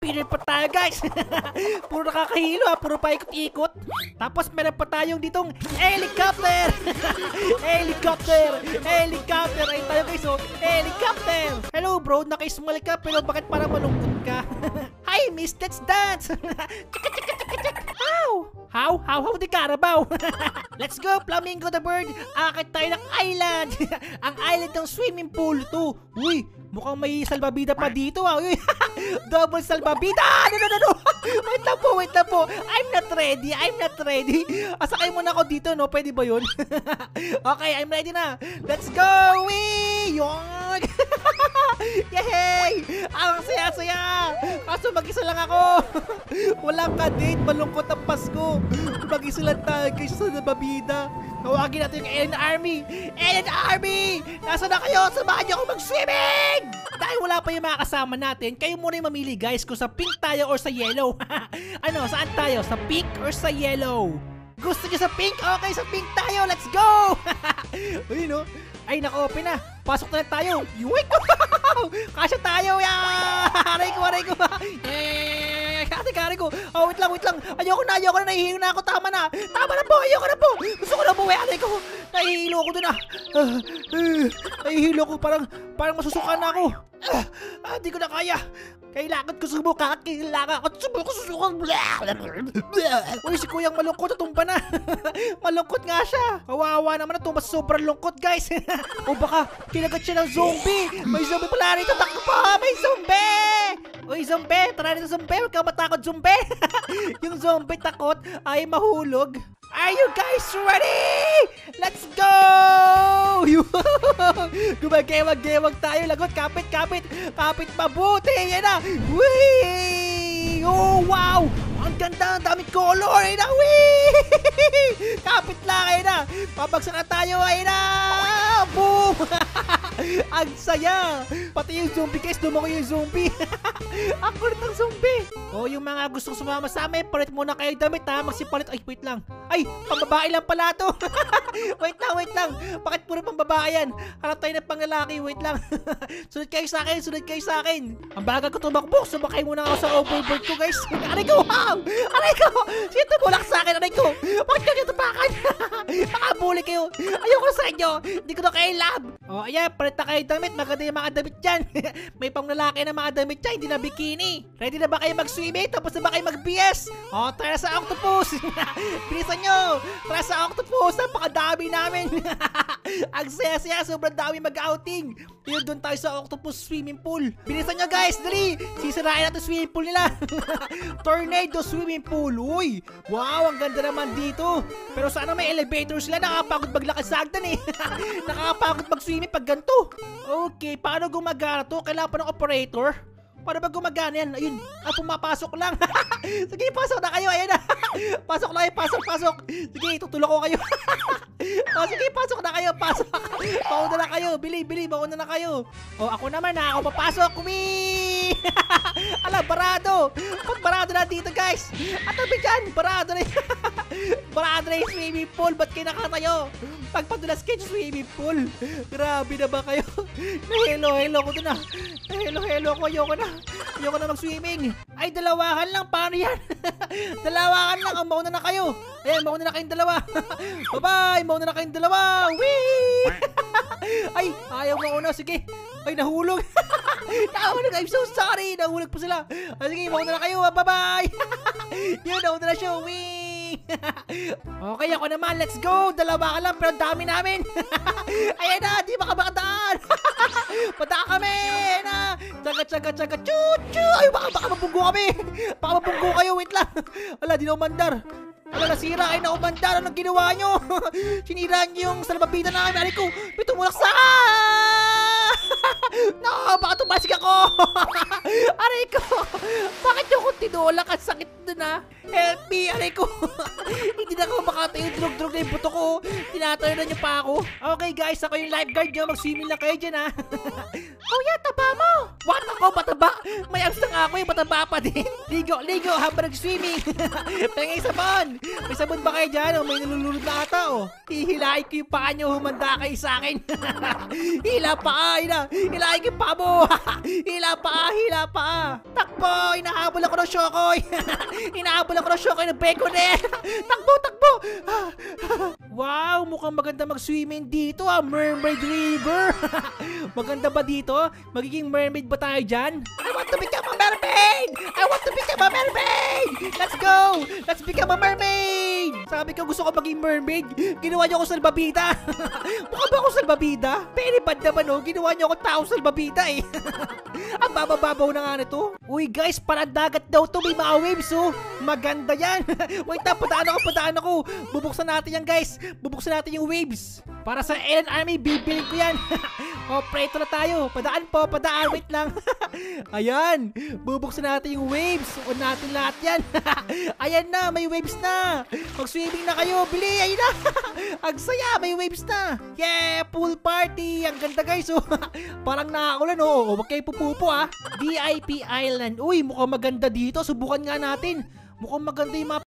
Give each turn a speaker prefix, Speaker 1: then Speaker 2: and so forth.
Speaker 1: Pinner pa tayo guys. Puro nakakahilo ha, puro paikot-ikot. Tapos meron pa tayong ditong helicopter. Helicopter. Ayun tayo guys oh, helicopter. Hello bro, naka-small ka pero bakit parang malungkot ka? Hi miss, let's dance. How di Carabao. Let's go, Flamingo the bird. Akit tayo ng island. Ang island ng swimming pool to. Uy, mukhang may salbabida pa dito ah. Uy, double salbabida. No. Wait lang po. I'm not ready. Asakay muna ako dito, no? Pwede ba yun? Okay, I'm ready na. Let's go. Wee! Yung! Yay! Ang saya-saya! Kaso mag-isa lang ako. Walang ka-date, malungkot ang Pasko. Mag-isa lang tayo guys sa nababida. Tawagin natin yung Alien Army. Alien Army! Nasaan na kayo? Samahan niyo ako mag-swimming! Dahil wala pa yung mga kasama natin, kayo muna yung mamili guys kung sa pink tayo or sa yellow. Ano, saan tayo? Sa pink or sa yellow? Gusto niyo sa pink? Okay, sa pink tayo. Let's go! Ayun no? Ay, naka-open na. Pasok na tayo. Yuwik! Kasya tayo! Aray ko! Kari ko. Oh, wait lang. Ayoko na. Nahihilo na ako. Tama na po. Ayoko na po. Gusto ko na po. Aray ko. Nahihilo ako dun ah. Nahihilo ko. Parang masusuka na ako. Hindi ko na kaya. Kailangan ko subukan. Uy, si Kuyang malungkot. Tumba na. Malungkot nga siya. Kawawa naman na ito. Mas sobrang lungkot guys. O baka kinagat siya ng zombie. May zombie pala rito. Takbo pa. May zombie. Uy, zombie. Tara rito zombie. Huwag ka matakot zombie. Yung zombie takot ay mahulog. Are you guys ready? Let's go! Gumagewag tayo. Lagot, kapit mabuti. Yan na. Whee! Oh, wow! Ang ganda, ang daming color. Ayun na, whee! Kapit lang, ayun na. Pabagsak na tayo, ayun na. Boom! Ang saya. Pati yung zombie guys, dumako yung zombie. Ang kulit ng zombie. Oh, yung mga gustong sumama sa amin, palit muna kayo damit ha. Magsipalit. Ay, wait lang. Ay, pambabae lang pala to. Wait lang. Bakit puro pambabae yan? Harap tayo ng panglalaki. Wait lang. Sunod kayo sa akin. Ang bagal ko tumakbo. Sumakay muna ako sa overboard ko guys. Aray ko, wow! Aray ko! Sino tumulak sa akin? Aray ko! Bakit kayo tupakan? Makabuli kayo. Ayoko sa inyo. Hindi ko na kayo love. Oh, ayan. Palit na kayo damit. Maganda yung mga damit dyan. May panglalaki na mga damit dyan. Hindi na bikini. Ready na ba kayo mag-swimming? Tapos na ba kayo mag-BS? Oh, tara sa octopus. Bilisan nyo. Tara sa octopus. Napakadami namin. Ang saya-saya. Sobrang dami mag-outing. Yun, doon tayo sa octopus swimming pool. Bilisan nyo guys. Dali. Sisirain natin swimming pool nila. Tornado swimming pool. Uy. Wow, ang ganda naman dito. Pero sana may elevator sila. Nakakapagod maglakad sa hagdan eh. Nakakapagod mag-swimming pag ganito. Okay, paano gumagana to? Kailangan pa ng operator? Paano ba gumagana yan? Ayun, pumapasok lang. Sige, pasok na kayo. Ayan na. Pasok na kayo, pasok. Sige, tutulong ko kayo. Sige, pasok na kayo, pasok. Mauna na kayo, bili, mauna na kayo. O, ako naman ha, ako papasok. Wee! Ala, barado. Barado na dito guys. At tabi dyan, barado na. Barado na yung swimming pool. Ba't kayo nakatayo? Pagpadulas kayo swimming pool. Grabe na ba kayo? Hello ko dun ah. Hello ko, ayoko na mag-swimming. Ay, dalawahan lang. Paano yan? Dalawahan lang. Mauna na kayo. Ayan, mauna na kayong dalawa. Bye-bye. Mauna na kayong dalawa. Whee! Ay, ayaw mauna. Sige. Ay, nahulog. Nahulog. I'm so sorry. Nahulog po sila. Ay, sige, mauna na kayo. Bye-bye. Yun, nauna na siya. Whee! Okay, ako naman. Let's go. Dalawa ka lang, pero dami namin. Ayan na, di makabakadaan. Pata kami. Ayan na. Tsaga. Chu. Ay, baka mabunggo kami. Baka mabunggo kayo. Wait lang. Wala, di na umandar. Wala, nasira. Ay, na umandar. Anong ginawa nyo? Sinira nyo yung salbabida namin. Aray ko, may tumulak sa no, baka tumasik ako. Aray ko. Bakit yung kung tinulak? Ang sakit dun ha. Help me. Aray ko. Hindi nako, baka tayo drug-drug na yung buto ko. Tinatayo na niyo pa ako. Okay guys, ako yung lifeguard niyo. Mag-swimming lang kayo dyan ha. Kuya, taba mo. What ako, bataba? May abs na nga ako, bataba pa din. Ligo habang nag-swimming. Pengay sabon. May sabon ba kayo dyan? O, may nalulunod na ata o. Hihilain ko yung paa niyo, humanda kayo sa akin. Hila paa, hilain ko yung paa mo. Hila paa. Takbo, inahabol ako ng Shokoy. Inahabol ako ng Shokoy ng Baconet. Takbo. Wow, mukhang maganda mag-swimming dito ah. Mermaid River. Maganda ba dito? Magiging mermaid ba tayo dyan? I want to become a mermaid! Let's go! Let's become a mermaid! Sabi ko gusto ko maging mermaid. Ginawa niyo ako salbabida. Mukha ba ako salbabida? Very bad naman oh. Ginawa niyo ako tao salbabida eh. Ang babababaw na nga nito. Uy guys, parang dagat daw to. May mga waves oh. Maganda yan. Wait na, padaan ako. Bubuksan natin yan guys. Bubuksan natin yung waves. Para sa Ellen Army, bibiling ko yan. Operator na tayo. Padaan. Wait lang. Ayan. Bubuksan natin yung waves. On natin lahat yan. Ayan na, may waves na. Mag-swimming na kayo. Bili, ayun na. Ang saya, may waves na. Yeah, pool party. Ang ganda guys. Oh. Parang nakaulan oh. Huwag kayo pupupo ah. VIP Island. Uy, mukhang maganda dito. Subukan nga natin. Mukhang maganda yung mga